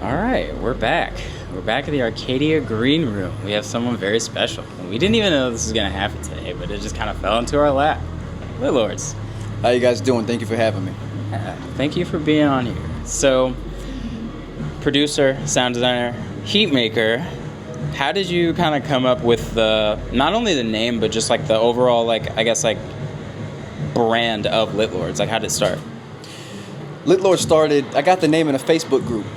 All right, we're back. We're back at the Arcadia Green Room. We have someone very special. We didn't even know this was going to happen today, but it just kind of fell into our lap. Litlords. How you guys doing? Thank you for having me. Thank you for being on here. So, producer, sound designer, heat maker, how did you kind of come up with not only the name, but just like the overall, brand of Litlords? Like, how did it start? Litlords started, I got the name in a Facebook group.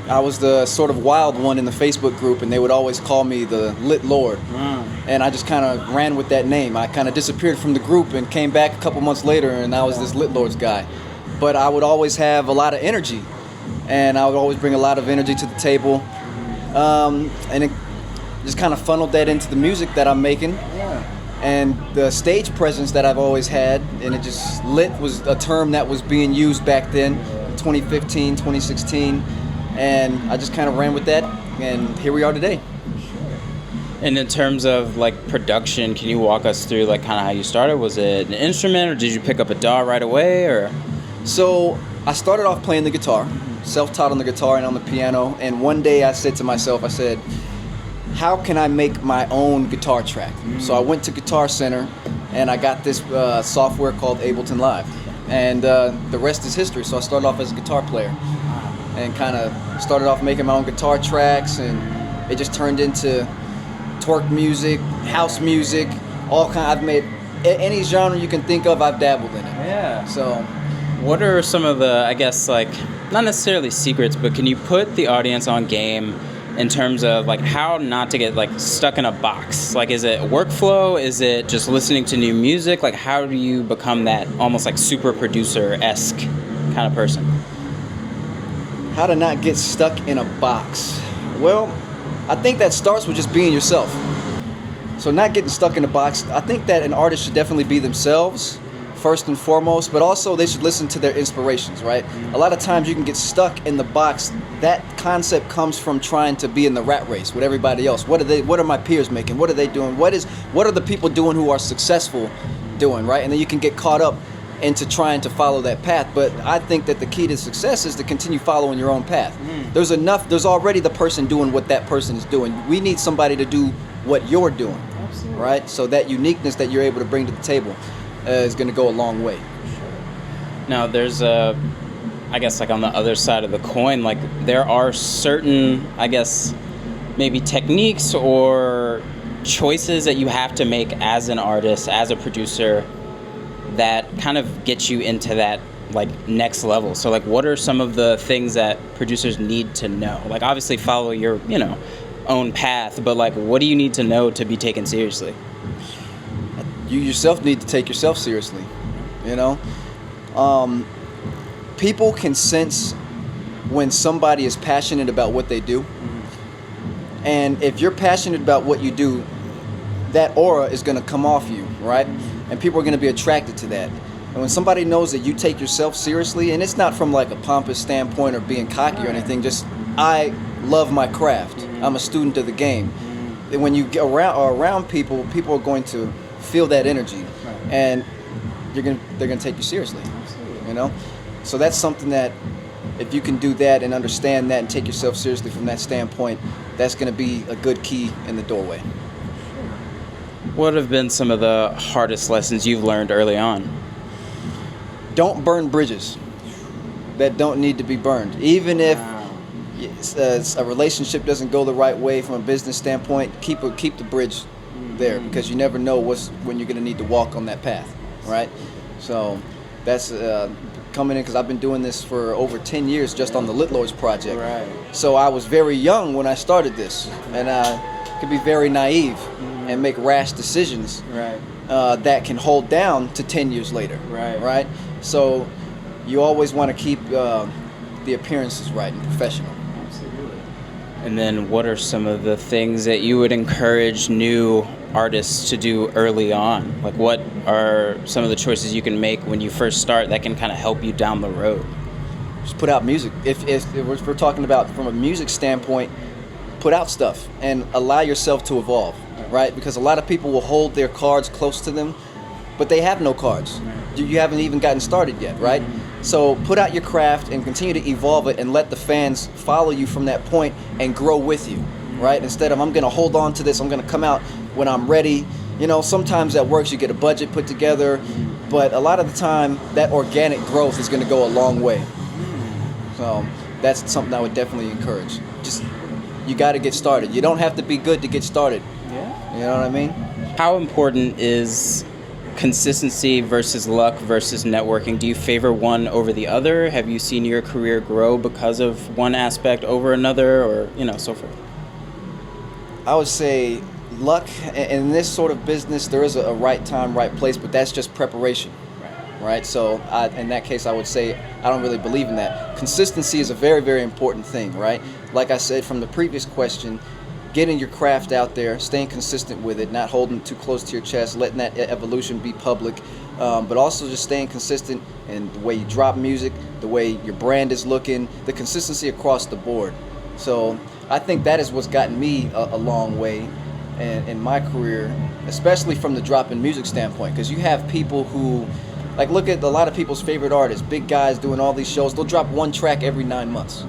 I was the sort of wild one in the Facebook group, and they would always call me the Lit Lord. And I just kind of ran with that name. I kind of disappeared from the group and came back a couple months later, and I was this Litlords guy. But I would always have a lot of energy, and I would always bring a lot of energy to the table. And it just kind of funneled that into the music that I'm making. And the stage presence that I've always had, and it just lit was a term that was being used back then, 2015, 2016. And I just kind of ran with that, and here we are today. And in terms of like production, can you walk us through like kind of how you started? Was it an instrument, or did you pick up a DAW right away, or? So I started off playing the guitar, self-taught on the guitar and on the piano. And one day I said to myself, I said, how can I make my own guitar track? So I went to Guitar Center, and I got this software called Ableton Live, and the rest is history. So I started off as a guitar player, and kind of started off making my own guitar tracks, and it just turned into twerk music, house music, all kind. I've made any genre you can think of. I've dabbled in it. Yeah. So, what are some of the, I guess, like not necessarily secrets, but can you put the audience on game in terms of like how not to get like stuck in a box? Like, is it workflow? Is it just listening to new music? Like, how do you become that almost like super producer-esque kind of person? How to not get stuck in a box? Well, I think that starts with just being yourself. So not getting stuck in a box. I think that an artist should definitely be themselves first and foremost, but also they should listen to their inspirations, right? A lot of times you can get stuck in the box. That concept comes from trying to be in the rat race with everybody else. What are my peers making? What are they doing? What are the people doing who are successful doing, right? And then you can get caught up into trying to follow that path. But I think that the key to success is to continue following your own path. There's already the person doing what that person is doing. We need somebody to do what you're doing. Absolutely. Right? So that uniqueness that you're able to bring to the table is going to go a long way. Now, there's I guess like on the other side of the coin, like there are certain, I guess, maybe techniques or choices that you have to make as an artist, as a producer, that kind of gets you into that like next level. So like, what are some of the things that producers need to know? Like, obviously follow your, own path, but like, what do you need to know to be taken seriously? You yourself need to take yourself seriously. People can sense when somebody is passionate about what they do. And if you're passionate about what you do, that aura is going to come off you, right? And people are going to be attracted to that. And when somebody knows that you take yourself seriously, and it's not from like a pompous standpoint or being cocky or anything, just I love my craft. I'm a student of the game. And when you get around people are going to feel that energy, and they're going to take you seriously. So that's something that if you can do that and understand that and take yourself seriously from that standpoint, that's going to be a good key in the doorway. What have been some of the hardest lessons you've learned early on? Don't burn bridges that don't need to be burned. Even if a relationship doesn't go the right way from a business standpoint, keep the bridge there, because you never know when you're going to need to walk on that path, right? So that's coming in, because I've been doing this for over 10 years just on the Litlords project. Right. So I was very young when I started this, and I could be very naive and make rash decisions that can hold down to 10 years later. Right? So you always want to keep the appearances right and professional. Absolutely. And then what are some of the things that you would encourage new artists to do early on? Like, what are some of the choices you can make when you first start that can kind of help you down the road? Just put out music. If we're talking about from a music standpoint, put out stuff and allow yourself to evolve, right? Because a lot of people will hold their cards close to them, but they have no cards. You haven't even gotten started yet, right? So put out your craft and continue to evolve it and let the fans follow you from that point and grow with you, right? Instead of I'm going to hold on to this, I'm going to come out when I'm ready. You know, sometimes that works. You get a budget put together, but a lot of the time that organic growth is going to go a long way. So that's something I would definitely encourage. Just, you got to get started. You don't have to be good to get started. Yeah. You know what I mean? How important is consistency versus luck versus networking? Do you favor one over the other? Have you seen your career grow because of one aspect over another, or, you know, so forth? I would say luck. In this sort of business, there is a right time, right place, but that's just preparation. Right? So in that case, I would say I don't really believe in that. Consistency is a very, very important thing, right? Like I said from the previous question, getting your craft out there, staying consistent with it, not holding too close to your chest, letting that evolution be public, but also just staying consistent in the way you drop music, the way your brand is looking, the consistency across the board. So I think that is what's gotten me a long way in my career, especially from the drop-in music standpoint, because you have people who, like, look at a lot of people's favorite artists, big guys doing all these shows, they'll drop one track every 9 months.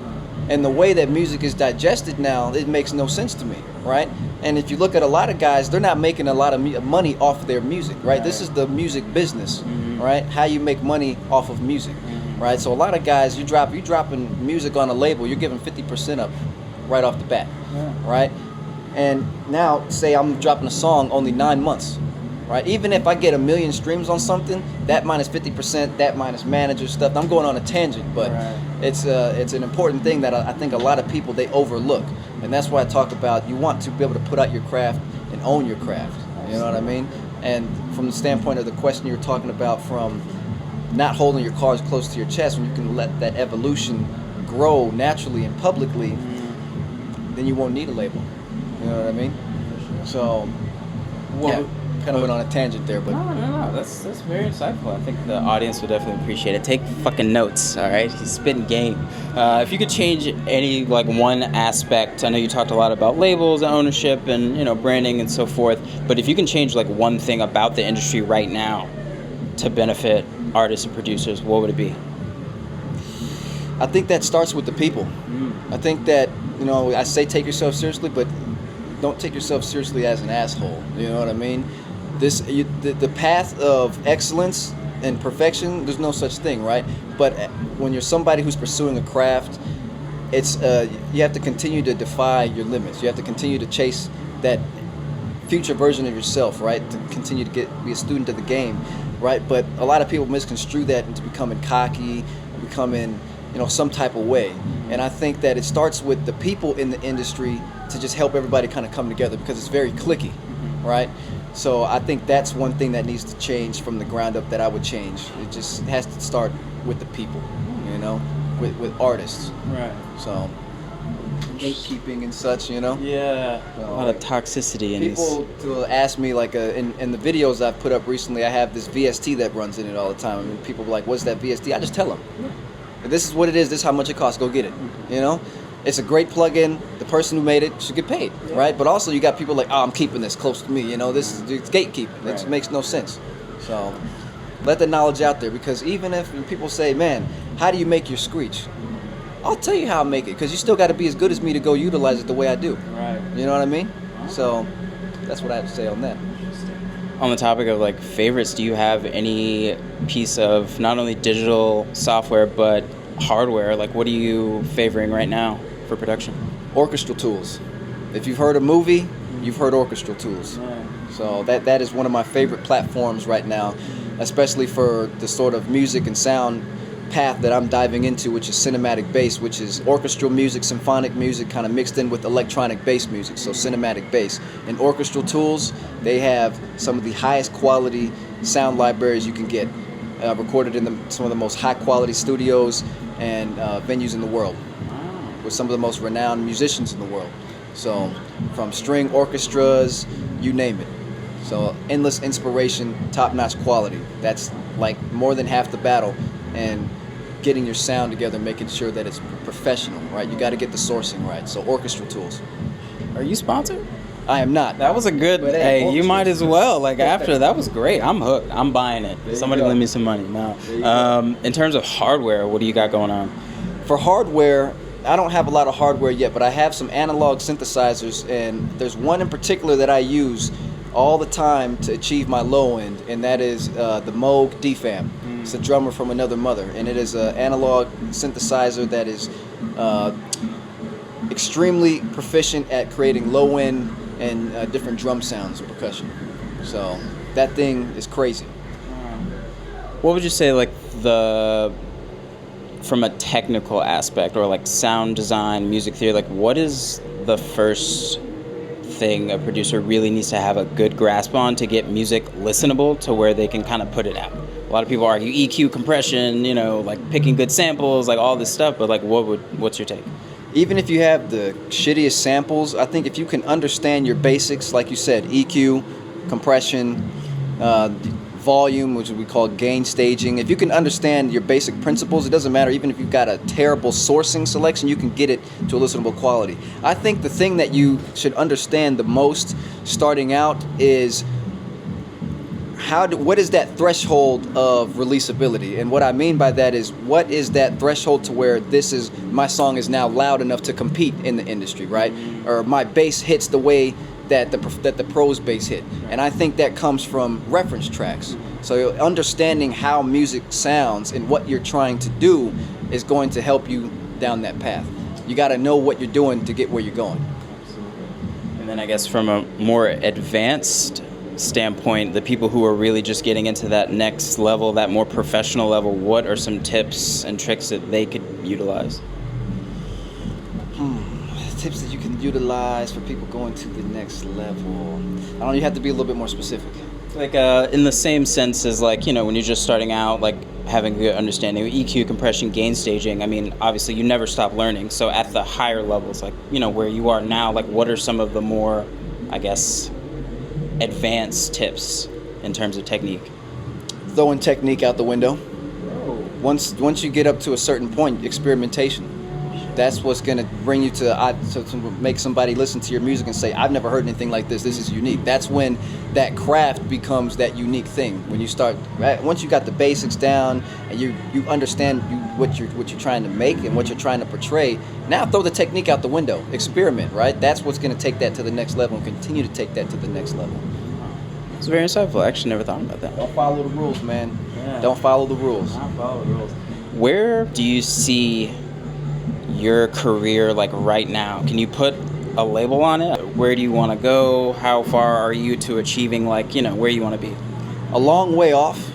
And the way that music is digested now, it makes no sense to me, right? And if you look at a lot of guys, they're not making a lot of money off their music, right? This is the music business, right? How you make money off of music, right? So a lot of guys, you dropping music on a label, you're giving 50% up right off the bat, right? And now, say I'm dropping a song only 9 months, right? Even if I get 1 million streams on something, that minus 50%, that minus manager stuff. I'm going on a tangent, but it's an important thing that I think a lot of people, they overlook. And that's why I talk about you want to be able to put out your craft and own your craft. You know what I mean? And from the standpoint of the question you were talking about, from not holding your cards close to your chest, when you can let that evolution grow naturally and publicly, then you won't need a label. You know what I mean? So, yeah. Kind of went on a tangent there, but no, that's very insightful. I think the audience will definitely appreciate it. Take fucking notes, all right? He's spitting game. If you could change any, like, one aspect, I know you talked a lot about labels and ownership and, you know, branding and so forth, but if you can change, like, one thing about the industry right now to benefit artists and producers, what would it be? I think that starts with the people. I think that, you know, I say take yourself seriously, but don't take yourself seriously as an asshole. You know what I mean? The path of excellence and perfection, there's no such thing, right? But when you're somebody who's pursuing a craft, it's you have to continue to defy your limits. You have to continue to chase that future version of yourself, right? To continue to be a student of the game, right? But a lot of people misconstrue that into becoming cocky, becoming, you know, some type of way. And I think that it starts with the people in the industry to just help everybody kind of come together, because it's very cliquey, right? So I think that's one thing that needs to change from the ground up, that I would change. It just has to start with the people, you know, with artists. Right. So gatekeeping and such, you know? Yeah. So, a lot of toxicity in people will ask me, like, in the videos I've put up recently, I have this VST that runs in it all the time. I mean, people are like, what's that VST? I just tell them. This is what it is, this is how much it costs, go get it, you know? It's a great plug-in. The person who made it should get paid, right? But also you got people like, oh, I'm keeping this close to me, you know? It's gatekeeping. It makes no sense. So let the knowledge out there, because even if people say, man, how do you make your screech? I'll tell you how I make it, because you still got to be as good as me to go utilize it the way I do. Right. You know what I mean? So that's what I have to say on that. On the topic of, like, favorites, do you have any piece of not only digital software but hardware? Like, what are you favoring right now for production? Orchestral tools. If you've heard a movie, you've heard orchestral tools. So that is one of my favorite platforms right now, especially for the sort of music and sound path that I'm diving into, which is cinematic bass, which is orchestral music, symphonic music, kind of mixed in with electronic bass music, so cinematic bass. And orchestral tools, they have some of the highest quality sound libraries you can get, recorded in some of the most high quality studios and venues in the world, with some of the most renowned musicians in the world. So from string orchestras, you name it. So endless inspiration, top-notch quality. That's like more than half the battle. And getting your sound together, making sure that it's professional, right? You got to get the sourcing right. So orchestral tools. Are you sponsored? I am not. That was a good. But Hey, you might as well. Like after that was great. I'm hooked. I'm buying it. Somebody lend me some money now. In terms of hardware, what do you got going on? For hardware, I don't have a lot of hardware yet, but I have some analog synthesizers, and there's one in particular that I use all the time to achieve my low end, and that is the Moog DFAM. It's a drummer from another mother, and it is an analog synthesizer that is extremely proficient at creating low end and different drum sounds and percussion. So that thing is crazy. What would you say, like from a technical aspect or like sound design, music theory, like what is the first thing a producer really needs to have a good grasp on to get music listenable to where they can kind of put it out? A lot of people argue EQ, compression, like picking good samples, like all this stuff, but like what's your take? Even if you have the shittiest samples, I think if you can understand your basics, like you said, EQ, compression, volume, which we call gain staging, if you can understand your basic principles, it doesn't matter. Even if you've got a terrible sourcing selection, you can get it to a listenable quality. I think the thing that you should understand the most starting out is what is that threshold of releasability? And what I mean by that is, what is that threshold to where my song is now loud enough to compete in the industry, right? Or my bass hits the way that the pros bass hit. And I think that comes from reference tracks. So understanding how music sounds and what you're trying to do is going to help you down that path. You got to know what you're doing to get where you're going. And then I guess from a more advanced standpoint, the people who are really just getting into that next level, that more professional level, what are some tips and tricks that they could utilize? Tips that you can utilize for people going to the next level. I don't know, you have to be a little bit more specific. Like in the same sense as like, when you're just starting out, like having a good understanding of EQ, compression, gain staging. I mean, obviously you never stop learning. So at the higher levels, like, where you are now, like what are some of the more, I guess, advanced tips in terms of technique? Throwing technique out the window. Once you get up to a certain point, experimentation. That's what's going to bring you to make somebody listen to your music and say, I've never heard anything like this. This is unique. That's when that craft becomes that unique thing. When you start, right? Once you got the basics down and you understand what you're trying to make and what you're trying to portray, now throw the technique out the window. Experiment, right? That's what's going to take that to the next level and continue to take that to the next level. It's very insightful. I actually never thought about that. Don't follow the rules, man. Yeah. Don't follow the rules. Don't follow the rules. Where do you see your career like right now? Can you put a label on it? Where do you want to go? How far are you to achieving where you want to be? A long way off.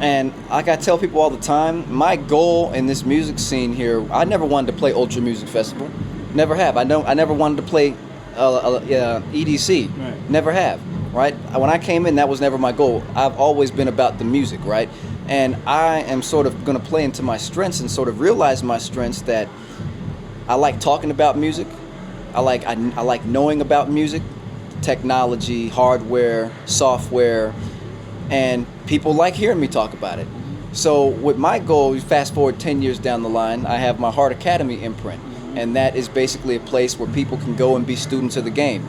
And like I tell people all the time, my goal in this music scene here, I never wanted to play Ultra Music Festival. Never have. I never wanted to play EDC. Right. Never have. Right? When I came in, that was never my goal. I've always been about the music, right? And I am sort of going to play into my strengths and sort of realize my strengths that I like talking about music. I like knowing about music, technology, hardware, software, and people like hearing me talk about it. So with my goal, fast forward 10 years down the line, I have my Heart Academy imprint, and that is basically a place where people can go and be students of the game.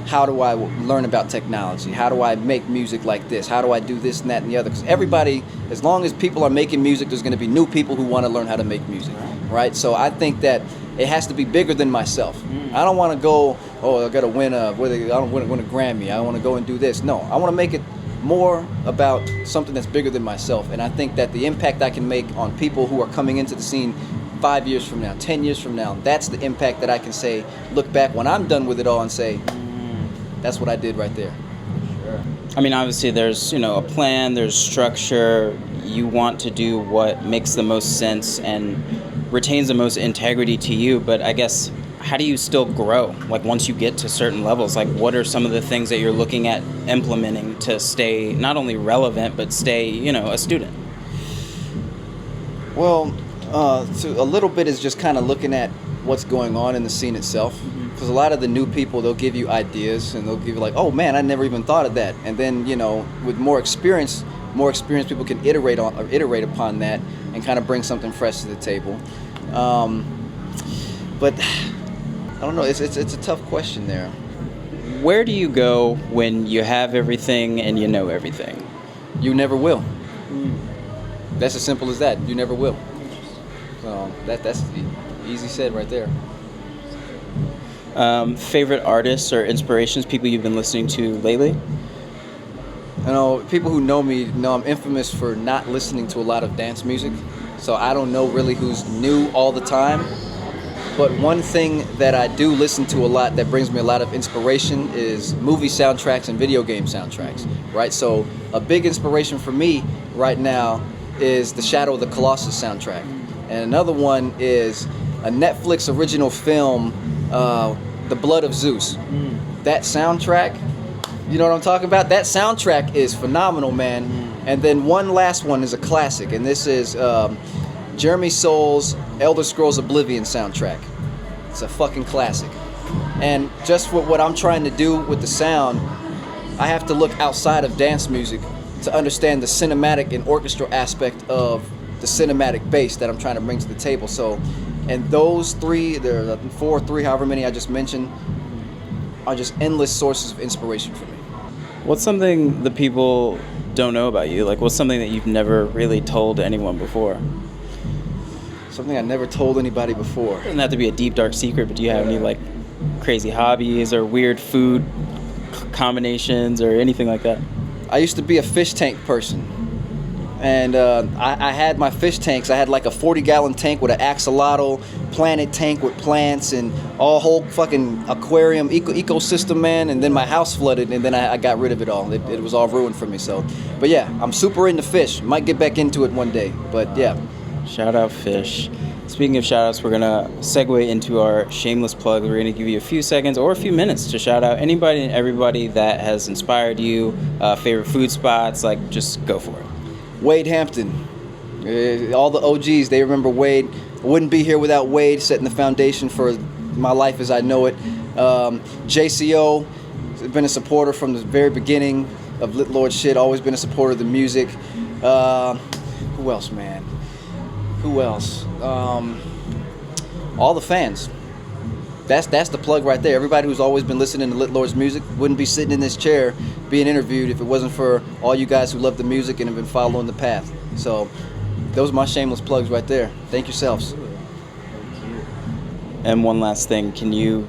How do I learn about technology? How do I make music like this? How do I do this and that and the other? Because everybody, as long as people are making music, there's going to be new people who want to learn how to make music, right? So I think that it has to be bigger than myself. I don't want to go, I got to win I don't want to win a Grammy. I want to go and do this. No, I want to make it more about something that's bigger than myself. And I think that the impact I can make on people who are coming into the scene 5 years from now, 10 years from now, that's the impact that I can say, look back when I'm done with it all and say, that's what I did right there. Sure. I mean, obviously there's, a plan, there's structure. You want to do what makes the most sense and retains the most integrity to you. But I guess, how do you still grow? Like once you get to certain levels, like what are some of the things that you're looking at implementing to stay not only relevant, but stay, a student? Well, so a little bit is just kind of looking at what's going on in the scene itself. Because a lot of the new people, they'll give you ideas and they'll give you like, oh man, I never even thought of that. And then, with more experienced people can iterate upon that and kind of bring something fresh to the table. But I don't know, it's a tough question there. where do you go when you have everything and you know everything? You never will. That's as simple as that. You never will. So that's easy said right there. Favorite artists or inspirations, people you've been listening to lately? You know, people who know me know I'm infamous for not listening to a lot of dance music. So I don't know really who's new all the time. But one thing that I do listen to a lot that brings me a lot of inspiration is movie soundtracks and video game soundtracks, right? So a big inspiration for me right now is the Shadow of the Colossus soundtrack. And another one is a Netflix original film, The Blood of Zeus. That soundtrack, you know what I'm talking about? That soundtrack is phenomenal, man. And then one last one is a classic, and this is Jeremy Soul's Elder Scrolls Oblivion soundtrack. It's a fucking classic. And just what I'm trying to do with the sound, I have to look outside of dance music to understand the cinematic and orchestral aspect of the cinematic bass that I'm trying to bring to the table. So, and those three, there are 4 or 3, however many I just mentioned, are just endless sources of inspiration for me. What's something the people don't know about you? Like, what's something that you've never really told anyone before? Something I never told anybody before. It doesn't have to be a deep, dark secret, but do you have any, like, crazy hobbies or weird food combinations or anything like that? I used to be a fish tank person. And I had my fish tanks. I had like a 40-gallon tank with an axolotl, planet tank with plants, and all whole fucking aquarium ecosystem, man. And then my house flooded, and then I got rid of it all. It was all ruined for me. So, but yeah, I'm super into fish. Might get back into it one day. But yeah. Shout out fish. Speaking of shout outs, we're going to segue into our shameless plug. We're going to give you a few seconds or a few minutes to shout out anybody and everybody that has inspired you, favorite food spots, like just go for it. Wade Hampton. All the OGs, they remember Wade. I wouldn't be here without Wade setting the foundation for my life as I know it. JCO, been a supporter from the very beginning of Litlords shit, always been a supporter of the music. Who else, man? Who else? All the fans. That's the plug right there. Everybody who's always been listening to Litlords music wouldn't be sitting in this chair being interviewed if it wasn't for all you guys who love the music and have been following the path. So those are my shameless plugs right there. Thank yourselves. And one last thing, can you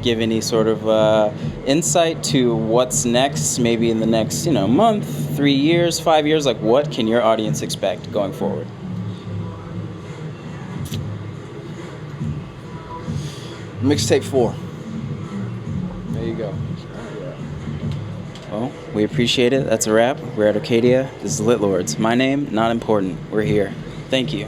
give any sort of insight to what's next, maybe in the next, month, 3 years, 5 years? Like, what can your audience expect going forward? Mixtape 4. There you go. Well, we appreciate it. That's a wrap. We're at Arcadia. This is Litlords. My name, not important. We're here. Thank you.